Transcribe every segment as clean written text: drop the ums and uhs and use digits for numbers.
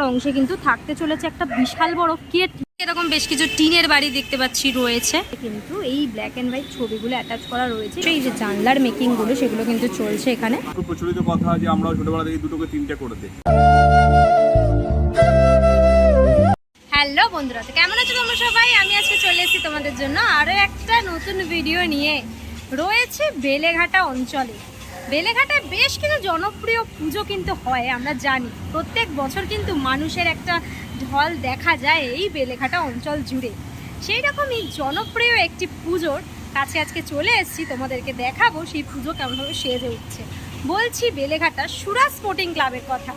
ঢোকার অংশে কিন্তু থাকতে চলেছে একটা বিশাল বড় গেট। এরকম বেশ কিছু টিনের বাড়ি দেখতে পাচ্ছি রয়েছে, কিন্তু এই ব্ল্যাক এন্ড হোয়াইট ছবিগুলো অ্যাটাচ করা রয়েছে। এই যে জানলার মেকিং গুলো সেগুলো কিন্তু চলছে এখানে। প্রচলিত কথা যে আমরাও ছোটবেলা থেকে দুটোকে তিনটে করে দিই। হ্যালো বন্ধুরা, তো কেমন আছো তোমরা সবাই? আমি আজকে চলে এসেছি তোমাদের জন্য আরো একটা নতুন ভিডিও নিয়ে। রয়েছে বেলেঘাটা অঞ্চলে। বেলেঘাটায় বেশ কিছু জনপ্রিয় পুজো কিন্তু হয়, আমরা জানি প্রত্যেক বছর কিন্তু মানুষের একটা ঢল দেখা যায় এই বেলেঘাটা অঞ্চল জুড়ে। সেই রকমই জনপ্রিয় একটি পুজোর কাছে আজকে চলে এসেছি, তোমাদেরকে দেখাবো সেই পুজো কেমনভাবে সেজে উঠছে। বলছি বেলেঘাটা সুরাজ স্পোর্টিং ক্লাবের কথা।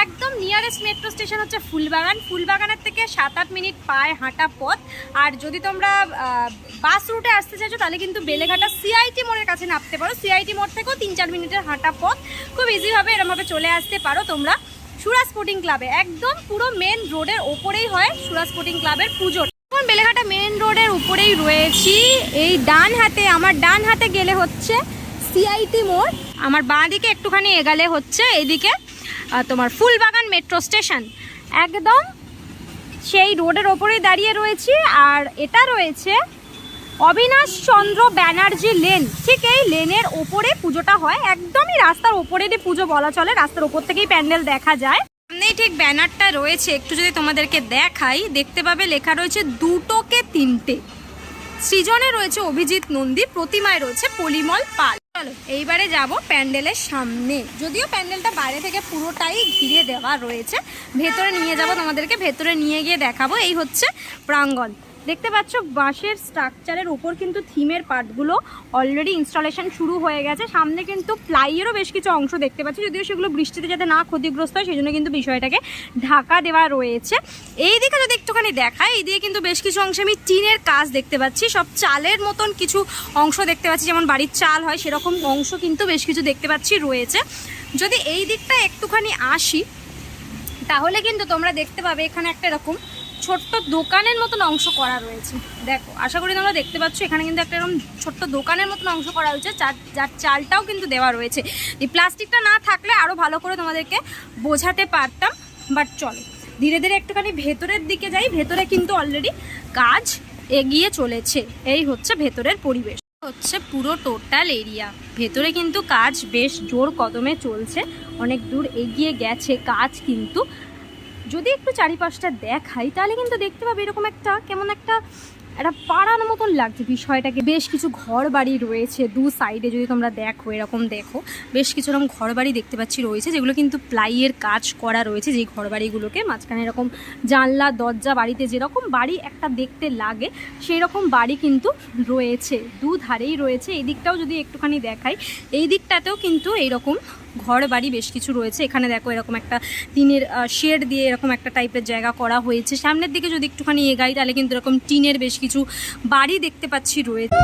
একদম নিয়ারেস্ট মেট্রো স্টেশন হচ্ছে ফুলবাগান। ফুলবাগানের থেকে 7-8 মিনিট পায়ে হাঁটা পথ। আর যদি তোমরা বাস রুটে আসতে চাইছো তাহলে কিন্তু বেলেঘাটা সিআইটি মোড়ের কাছে নামতে পারো। সিআইটি মোড় থেকেও 3-4 মিনিটের হাঁটা পথ, খুব ইজিভাবে এরমভাবে চলে আসতে পারো তোমরা সুরাজ স্পোর্টিং ক্লাবে। একদম পুরো মেন রোডের ওপরেই হয় সুরাজ স্পোর্টিং ক্লাবের পুজো। এখন বেলেঘাটা মেন রোডের উপরেই রয়েছি। এই আমার ডান হাতে গেলে হচ্ছে সিআইটি মোড়, আমার বাঁ দিকে একটুখানি এগালে হচ্ছে এইদিকে তোমার ফুলবাগান মেট্রো স্টেশন। একদম সেই রোডের ওপরেই দাঁড়িয়ে রয়েছি। আর এটা রয়েছে অবিনাশ চন্দ্র ব্যানার্জি লেন। ঠিক এই লেনের ওপরে পুজোটা হয়, একদমই রাস্তার ওপরেরই পুজো বলা চলে। রাস্তার ওপর থেকেই প্যান্ডেল দেখা যায়। সামনেই ঠিক ব্যানারটা রয়েছে, একটু যদি তোমাদেরকে দেখাই দেখতে পাবে লেখা রয়েছে দুটোকে তিনটে। সৃজনে রয়েছে অভিজিৎ নন্দী, প্রতিমায় রয়েছে পরিমল পাল। চলো এইবারে যাব প্যান্ডেলের সামনে। যদিও প্যান্ডেলটা বাইরে থেকে পুরোটাই ঘিরে দেওয়া রয়েছে, ভেতরে নিয়ে যাব তোমাদেরকে, ভেতরে নিয়ে গিয়ে দেখাবো। এই হচ্ছে প্রাঙ্গণ। দেখতে পাচ্ছ বাঁশের স্ট্রাকচারের উপর কিন্তু থিমের পার্টগুলো অলরেডি ইনস্টলেশন শুরু হয়ে গেছে। সামনে কিন্তু প্লাইয়েরও বেশ কিছু অংশ দেখতে পাচ্ছি, যদিও সেগুলো বৃষ্টিতে যাতে না ক্ষতিগ্রস্ত হয় সেই জন্য কিন্তু বিষয়টাকে ঢাকা দেওয়া রয়েছে। এই দিকে যদি একটুখানি দেখায়, এই দিকে কিন্তু বেশ কিছু অংশে আমি টিনের কাজ দেখতে পাচ্ছি। সব চালের মতন কিছু অংশ দেখতে পাচ্ছি, যেমন বাড়ির চাল হয় সেরকম অংশ কিন্তু বেশ কিছু দেখতে পাচ্ছি রয়েছে। যদি এই দিকটা একটুখানি আসি তাহলে কিন্তু তোমরা দেখতে পাবে এখানে একটা এরকম ছোট্ট দোকানের মতন অংশ করা রয়েছে। দেখো, আশা করি তোমরা দেখতে পাচ্ছ এখানে কিন্তু একটা এরকম ছোট্ট দোকানের মতন অংশ করা হয়েছে, যার চালটাও কিন্তু দেওয়া রয়েছে। এই প্লাস্টিকটা না থাকলে আরও ভালো করে তোমাদেরকে বোঝাতে পারতাম, বাট চলো ধীরে ধীরে একটুখানি ভেতরের দিকে যাই। ভেতরে কিন্তু অলরেডি কাজ এগিয়ে চলেছে। এই হচ্ছে ভেতরের পরিবেশ, হচ্ছে পুরো টোটাল এরিয়া। ভেতরে কিন্তু কাজ বেশ জোর কদমে চলছে, অনেক দূর এগিয়ে গেছে কাজ। কিন্তু যদি একটু চারিপাশটা দেখাই তাহলে কিন্তু দেখতে পাবে এরকম একটা কেমন একটা পাড়ার মতন লাগছে বিষয়টাকে। বেশ কিছু ঘর বাড়ি রয়েছে দু সাইডে, যদি তোমরা দেখো এরকম দেখো বেশ কিছু এরকম ঘর বাড়ি দেখতে পাচ্ছি রয়েছে, যেগুলো কিন্তু প্লাইয়ের কাজ করা রয়েছে। যেই ঘর বাড়িগুলোকে মাঝখানে এরকম জানলা দরজা, বাড়িতে যেরকম বাড়ি একটা দেখতে লাগে সেই রকম বাড়ি কিন্তু রয়েছে, দু ধারেই রয়েছে। এই দিকটাও যদি একটুখানি দেখাই, এই দিকটাতেও কিন্তু এইরকম ঘর বাড়ি বেশ কিছু রয়েছে। এখানে দেখো এরকম একটা টিনের শেড দিয়ে এরকম একটা টাইপের জায়গা করা হয়েছে। সামনের দিকে যদি একটুখানি এগাই তাহলে কিন্তু এরকম টিনের বেশ কিছু বাড়ি দেখতে পাচ্ছি রয়েছে।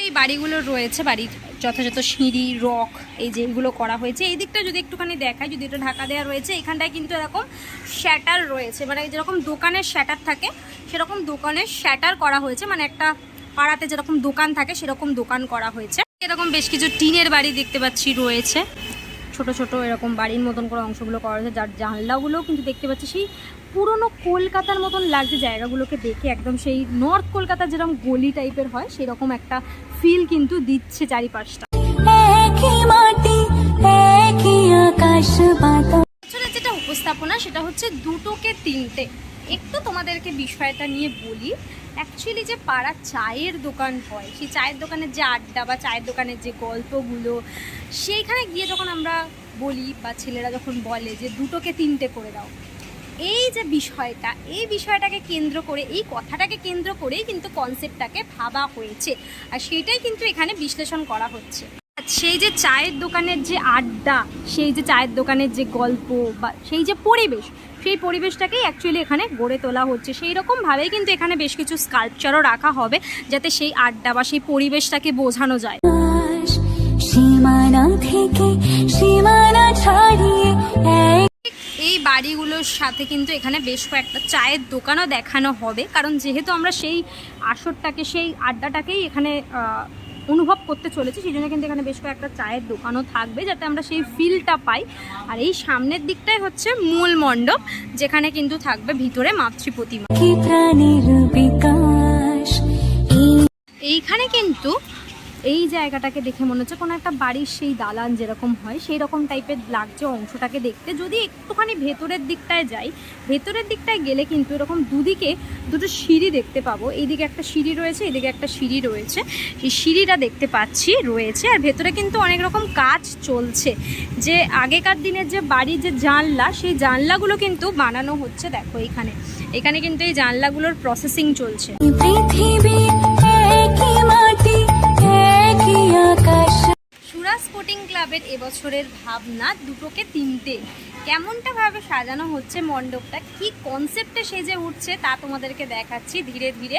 এই বাড়িগুলো রয়েছে, বাড়ির যথাযথ সিঁড়ি, রক, এই যে এগুলো করা হয়েছে। এই দিকটা যদি একটুখানি দেখায়, যদি এটা ঢাকা দেওয়া রয়েছে, এখানটায় কিন্তু এরকম শ্যাটার রয়েছে, মানে যেরকম দোকানের শ্যাটার থাকে সেরকম দোকানের শ্যাটার করা হয়েছে। মানে একটা পাড়াতে যেরকম দোকান থাকে সেরকম দোকান করা হয়েছে। এরকম বেশ কিছু টিনের বাড়ি দেখতে পাচ্ছি রয়েছে, ছোট ছোট এরকম বাড়ির মতন করে অংশগুলো করা হয়েছে, যার জানলাগুলোও কিন্তু দেখতে পাচ্ছি সেই পুরনো কলকাতার মতন লাগছে জায়গাগুলোকে দেখে। একদম সেই নর্থ কলকাতার যেরকম গলি টাইপের হয় সেরকম একটা ফিল কিন্তু দিচ্ছে চারিপাশটা। যেটা উপস্থাপনা সেটা হচ্ছে দুটোকে তিনটে। একটু তোমাদেরকে বিষয়টা নিয়ে বলি। অ্যাকচুয়ালি যে পাড়ার চায়ের দোকান হয়, সেই চায়ের দোকানের যে আড্ডা বা চায়ের দোকানের যে গল্পগুলো, সেইখানে গিয়ে যখন আমরা বলি বা ছেলেরা যখন বলে যে দুটোকে তিনটে করে দাও, এই যে বিষয়টা, এই বিষয়টাকে কেন্দ্র করে, এই কথাটাকে কেন্দ্র করেই কিন্তু কনসেপ্টটাকে ভাবা হয়েছে। আর সেইটাই কিন্তু এখানে বিশ্লেষণ করা হচ্ছে। সেই যে চায়ের দোকানের যে আড্ডা, সেই যে চায়ের দোকানের যে গল্প বা সেই যে পরিবেশ, সেই পরিবেশটাকেই অ্যাকচুয়ালি এখানে গড়ে তোলা হচ্ছে। সেই রকমভাবেই কিন্তু এখানে বেশ কিছু স্কাল্পচারও রাখা হবে, যাতে সেই আড্ডা বা সেই পরিবেশটাকে বোঝানো যায়। এই বাড়িগুলোর সাথে কিন্তু এখানে বেশ কয়েকটা চায়ের দোকানও দেখানো হবে, কারণ যেহেতু আমরা সেই আসরটাকে, সেই আড্ডাটাকেই এখানে অনুভব করতে চলেছি। সেই জন্য কিন্তু এখানে বেশ কয়েকটা চায়ের দোকানও থাকবে, যাতে আমরা সেই ফিলটা পাই। আর এই সামনের দিকটাই হচ্ছে মূল মণ্ডপ, যেখানে কিন্তু থাকবে ভিতরে মাতৃ প্রতিমা। এইখানে কিন্তু এই জায়গাটাকে দেখে মনে হচ্ছে কোনো একটা বাড়ির সেই দালান যেরকম হয় সেই রকম টাইপের লাগছে অংশটাকে দেখতে। যদি একটুখানি ভেতরের দিকটায় যাই, ভেতরের দিকটায় গেলে কিন্তু এরকম দুদিকে দুটো সিঁড়ি দেখতে পাবো। এইদিকে একটা সিঁড়ি রয়েছে, এদিকে একটা সিঁড়ি রয়েছে, এই সিঁড়িটা দেখতে পাচ্ছি রয়েছে। আর ভেতরে কিন্তু অনেক রকম কাজ চলছে, যে আগেকার দিনের যে বাড়ির যে জানলা, সেই জানলাগুলো কিন্তু বানানো হচ্ছে। দেখো এখানে এখানে কিন্তু এই জানলাগুলোর প্রসেসিং চলছে। সুরা স্পোর্টিং ক্লাবের এবছরের ভাবনা দুটোকে তিনটে। কেমনটা ভাবে সাজানো হচ্ছে মণ্ডপটা, কি কনসেপ্টে সেজে উঠছে তা তোমাদেরকে দেখাচ্ছি ধীরে ধীরে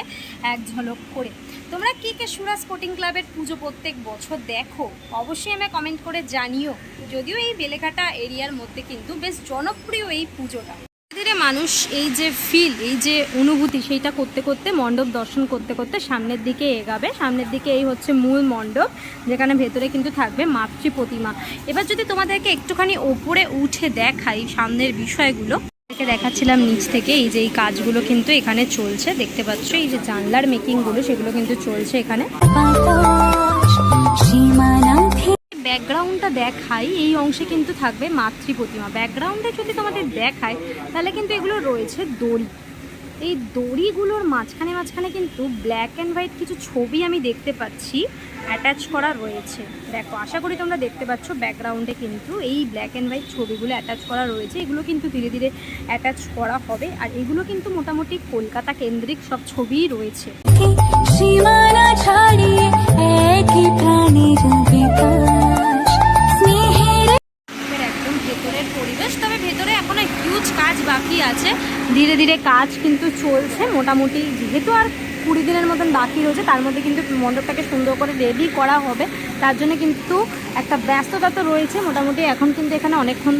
এক ঝলক করে। তোমরা কে কে সুরা স্পোর্টিং ক্লাবের পুজো প্রত্যেক বছর দেখো অবশ্যই আমায় কমেন্ট করে জানিও। যদিও এই বেলেঘাটা এরিয়ার মধ্যে কিন্তু বেশ জনপ্রিয় এই পুজোটা। ধীরে মানুষ এই যে ফিল, এই যে অনুভূতি, সেইটা করতে করতে মণ্ডপ দর্শন করতে করতে সামনের দিকে এগাবে। সামনের দিকে এই হচ্ছে মূল মণ্ডপ, যেখানে ভেতরে কিন্তু থাকবে মাতৃ প্রতিমা। এবার যদি তোমাদেরকে একটুখানি ওপরে উঠে দেখাই সামনের বিষয়গুলো, দেখাচ্ছিলাম নিচ থেকে, এই যে এই কাজগুলো কিন্তু এখানে চলছে দেখতে পাচ্ছ। এই যে জানলার মেকিংগুলো সেগুলো কিন্তু চলছে এখানে। ব্যাকগ্রাউন্ডটা দেখাই, এই অংশে কিন্তু থাকবে মাতৃ প্রতিমা। ব্যাকগ্রাউন্ডে যদি তোমাদের দেখায় তাহলে কিন্তু এগুলো রয়েছে দড়ি। এই দড়িগুলোর মাঝখানে মাঝখানে কিন্তু ব্ল্যাক অ্যান্ড হোয়াইট কিছু ছবি আমি দেখতে পাচ্ছি অ্যাটাচ করা রয়েছে। দেখো আশা করি তোমরা দেখতে পাচ্ছ ব্যাকগ্রাউন্ডে কিন্তু এই ব্ল্যাক অ্যান্ড হোয়াইট ছবিগুলো অ্যাটাচ করা রয়েছে। এগুলো কিন্তু ধীরে ধীরে অ্যাটাচ করা হবে। আর এগুলো কিন্তু মোটামুটি কলকাতা কেন্দ্রিক সব ছবিই রয়েছে। একদম ভেতরের পরিবেশ, তবে ভেতরে এখনো হিউজ কাজ বাকি আছে। ধীরে ধীরে কাজ কিন্তু চলছে মোটামুটি। যেহেতু আর 20 দিনের মতন বাকি রয়েছে, তার মধ্যে কিন্তু মণ্ডপটাকে সুন্দর করে রেডি করা হবে। তার জন্য কিন্তু একটা ব্যস্ততা তো রয়েছে মোটামুটি। এখন কিন্তু এখানে অনেকক্ষণ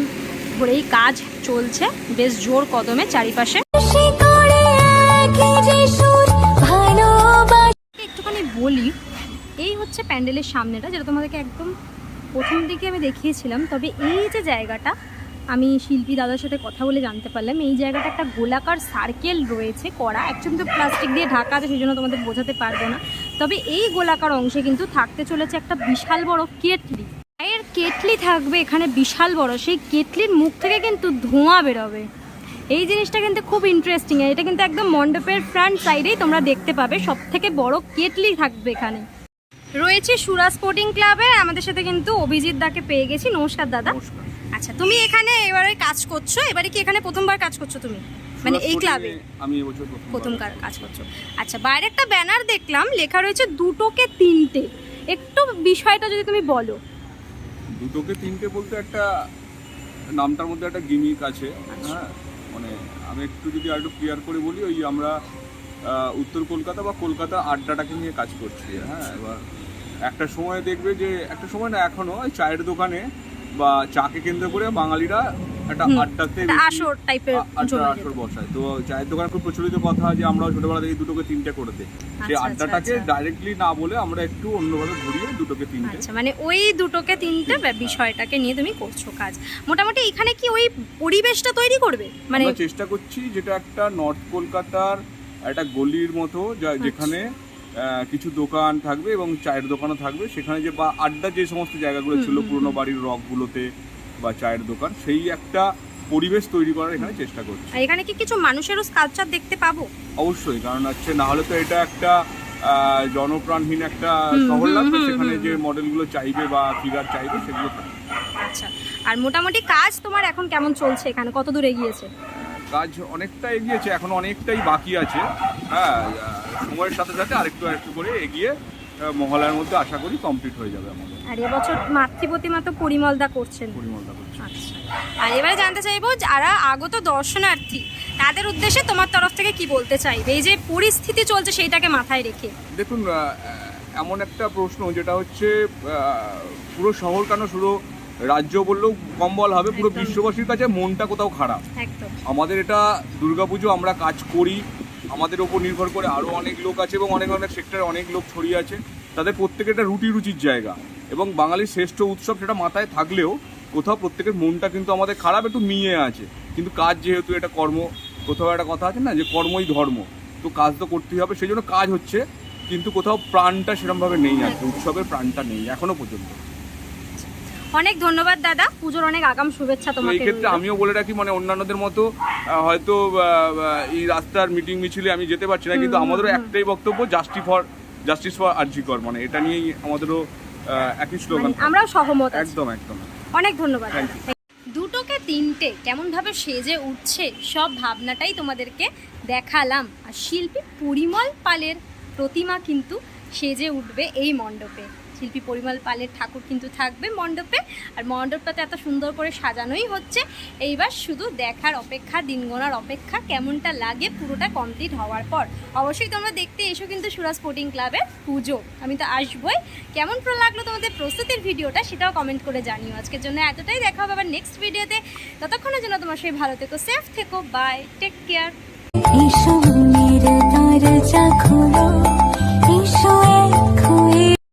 ধরেই কাজ চলছে বেশ জোর কদমে চারিপাশে। একটুখানি বলি, এই হচ্ছে প্যান্ডেলের সামনেটা, যেটা তোমাদেরকে একদম প্রথম দিকে আমি দেখিয়েছিলাম। তবে এই যে জায়গাটা, আমি শিল্পী দাদার সাথে কথা বলে জানতে পারলাম এই জায়গাটা একটা গোলাকার সার্কেল রয়েছে করা। অ্যাকচুয়ালি তো প্লাস্টিক দিয়ে ঢাকা আছে, সেই জন্য তোমাদের বোঝাতে পারবো না। তবে এই গোলাকার অংশে কিন্তু থাকতে চলেছে একটা বিশাল বড় কেটলি। চায়ের কেটলি থাকবে এখানে বিশাল বড়। সেই কেটলির মুখ থেকে কিন্তু ধোঁয়া বেরোবে। এই জিনিসটা কিন্তু খুব ইন্টারেস্টিং। এটা কিন্তু একদম মণ্ডপের ফ্রন্ট সাইডেই তোমরা দেখতে পাবে সব থেকে বড় কেটলি থাকবে এখানে। রয়েছে সুরা স্পোর্টিং ক্লাবে, আমাদের সাথে কিন্তু অভিজিৎ দাকে পেয়ে গেছি। নমস্কার দাদা। আচ্ছা, তুমি এখানে এবারে কাজ করছো, এবারে কি এখানে প্রথমবার কাজ করছো তুমি, মানে এই ক্লাবে? আমি এবছর প্রথম কাজ করছো। আচ্ছা, বাইরে একটা ব্যানার দেখলাম লেখা রয়েছে দুটোকে তিনটে। একটু বিষয়টা যদি তুমি বলো। দুটোকে তিনটে বলতে একটা নামটার মধ্যে একটা গিমিক আছে। হ্যাঁ, মানে আমি একটু যদি আর একটু ক্লিয়ার করে বলি, ওই আমরা উত্তর কলকাতা বা কলকাতা আড্ডাটাকে নিয়ে কাজ করছি। হ্যাঁ, এবার একটা সময় দেখবে যে, একটা সময় না এখনো চায়ের দোকানে বা চাকে কেন্দ্র করে বাঙালিরা একটা আড্ডাতে আসর টাইপের আসর বসায়। তো চায়ের দোকানে খুব প্রচলিত কথা যে আমরা ছোটবেলা থেকে দুটোকে তিনটে করে দিই। সেই আড্ডাটাকে ডাইরেক্টলি না বলে আমরা একটু অন্যভাবে ঘুরিয়ে দুটোকে তিনটে। আচ্ছা, মানে ওই দুটোকে তিনটে বিষয়টাকে নিয়ে তুমি করছো কাজ। মোটামুটি এখানে কি ওই পরিবেশটা তৈরি করবে, মানে চেষ্টা করছি যেটা একটা নর্থ কলকাতার একটা গলির মতো, যেখানে কিছু দোকান থাকবে এবং চায়ের দোকানও থাকবে। সেখানে যে বা আড্ডা যে সমস্ত জায়গাগুলো ছিল পুরোনো বাড়ির রকগুলোতে বা চায়ের দোকান, সেই একটা পরিবেশ তৈরি করার এখানে চেষ্টা করছি। এখানে কি কিছু মানুষেরও স্কাল্পচার দেখতে পাবো? অবশ্যই, কারণ হচ্ছে না হলে তো এটা একটা জনপ্রাণহীন একটা শহর লাগবে। সেখানে যে মডেলগুলো চাইবে বা ফিগার চাইবে সেগুলো থাকবে। আচ্ছা, আর মোটামুটি কাজ তোমার এখন কেমন চলছে, এখানে কত দূর এগিয়েছে? কাজ অনেকটা এগিয়েছে, এখন অনেকটাই বাকি আছে। হ্যাঁ, সময়ের সাথে সাথে আরেকটু করে এগিয়ে মহলার মধ্যে আশা করি কমপ্লিট হয়ে যাবে আমাদের। আর এবছর মাতৃ প্রতিমা তো পরিমলদা করছেন। আচ্ছা, আর এবারে জানতে চাইবো যারা আগত দর্শনার্থী তাদের উদ্দেশ্যে তোমার তরফ থেকে কি বলতে চাইবে, এই যে পরিস্থিতি চলছে সেইটাকে মাথায় রেখে? দেখুন, এমন একটা প্রশ্ন যেটা হচ্ছে পুরো শহর কেন, শুধু রাজ্য বললেও কম বলা হবে, পুরো বিশ্ববাসীর কাছে মনটা কোথাও খারাপ। আমাদের এটা দুর্গাপুজো, আমরা কাজ করি, আমাদের ওপর নির্ভর করে আরও অনেক লোক আছে এবং অনেক অনেক সেক্টরে অনেক লোক ছড়িয়ে আছে। তাদের প্রত্যেকের একটা রুচির জায়গা, এবং বাঙালির শ্রেষ্ঠ উৎসব সেটা মাথায় থাকলেও কোথাও প্রত্যেকের মনটা কিন্তু আমাদের খারাপ, একটু মিয়ে আছে। কিন্তু কাজ যেহেতু এটা কর্ম, কোথাও একটা কথা আছে না যে কর্মই ধর্ম, তো কাজ তো করতেই হবে, সেই জন্য কাজ হচ্ছে, কিন্তু কোথাও প্রাণটা সেরকমভাবে নেই আর কি, উৎসবের প্রাণটা নেই এখনো পর্যন্ত। অনেক ধন্যবাদ দাদা, পুজোর অনেক আগাম শুভেচ্ছা তো এই তোমাকে। ক্ষেত্রে আমিও বলে রাখি, মানে অন্যান্যদের মতো হয়তো এই রাস্তার মিটিং মিছিলে আমি যেতে পারছি না, কিন্তু আমাদেরও একটাই বক্তব্য, জাস্টিস ফর আরজি কর, মানে এটা নিয়েই আমাদেরও একই স্লোগান। আমরাও সহমত আছি। একদম একদম। অনেক ধন্যবাদ। Thank you. দুটোকে তিনটে কেমনভাবে সেজে উঠছে সব ভাবনাটাই তোমাদেরকে দেখালাম। আর শিল্পী পরিমল পালের প্রতিমা কিন্তু সেজে উঠবে এই মণ্ডপে। শিল্পী পরিমল পালের ঠাকুর কিন্তু থাকবে মণ্ডপে, আর মণ্ডপটা তো এত সুন্দর করে সাজানোই হচ্ছে। এইবার শুধু দেখার অপেক্ষা, দিন গোনার অপেক্ষা, কেমনটা লাগে পুরোটা কমপ্লিট হওয়ার পর। অবশ্যই তোমরা দেখতে এসো কিন্তু সুরা স্পোর্টিং ক্লাবের পুজো, আমি তো আসবোই। কেমন লাগলো তোমাদের প্রস্তুতির ভিডিওটা সেটাও কমেন্ট করে জানিও। আজকের জন্য এতটাই, দেখা হবে আবার নেক্সট ভিডিওতে। ততক্ষণের জন্য তোমার সেই ভালো থেকো, সেফ থেকো, বাই, টেক কেয়ার।